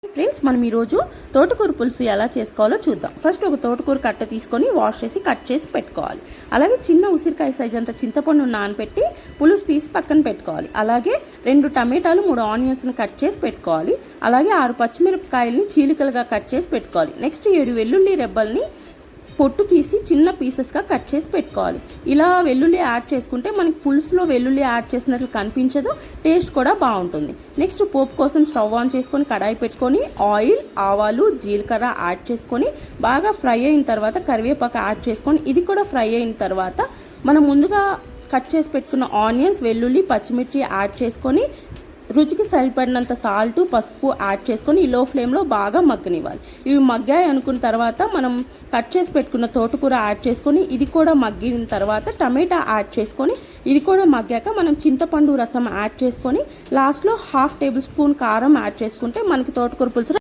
Friends మనం ఈరోజు తోటకూర పులుసు ఎలా చేసుకోవాలో చూద్దాం. ఫస్ట్ ఒక తోటకూర కట్ట తీసుకొని వాష్ చేసి కట్ చేసి పెట్టుకోవాలి. అలాగే చిన్న ఉసిరికాయ సైజ్ అంత చింతపండు నానబెట్టి పులుసు తీసి పక్కన పెట్టుకోవాలి. అలాగే 2 టమాటాలు 3 ఆనియన్స్ని కట్ చేసి పెట్టుకోవాలి. అలాగే 6 పచ్చిమిరపకాయలని చీలికలుగా కట్ చేసి పెట్టుకోవాలి. నెక్స్ట్ 7 వెల్లుల్లి రెబ్బల్ని పొట్టు తీసి చిన్న పీసెస్గా కట్ చేసి పెట్టుకోవాలి. ఇలా వెల్లుల్లి యాడ్ చేసుకుంటే మనకి పులుసులో వెల్లుల్లి యాడ్ చేసినట్లు కనిపించదు, టేస్ట్ కూడా బాగుంటుంది. నెక్స్ట్ పోపు కోసం స్టవ్ ఆన్ చేసుకొని కడాయి పెట్టుకొని ఆయిల్, ఆవాలు, జీలకర్ర యాడ్ చేసుకొని బాగా ఫ్రై అయిన తర్వాత కరివేపాకు యాడ్ చేసుకొని ఇది కూడా ఫ్రై అయిన తర్వాత మనం ముందుగా కట్ చేసి పెట్టుకున్న ఆనియన్స్, వెల్లుల్లి, పచ్చిమిర్చి యాడ్ చేసుకొని రుచికి సరిపడినంత సాల్ట్, పసుపు యాడ్ చేసుకొని ఈ లో ఫ్లేమ్లో బాగా మగ్గనివ్వాలి. ఇవి మగ్గాయి అనుకున్న తర్వాత మనం కట్ చేసి పెట్టుకున్న తోటకూర యాడ్ చేసుకొని ఇది కూడా మగ్గిన తర్వాత టమాటా యాడ్ చేసుకొని ఇది కూడా మగ్గాక మనం చింతపండు రసం యాడ్ చేసుకొని లాస్ట్లో 1/2 టేబుల్ స్పూన్ కారం యాడ్ చేసుకుంటే మనకి తోటకూర పులుసు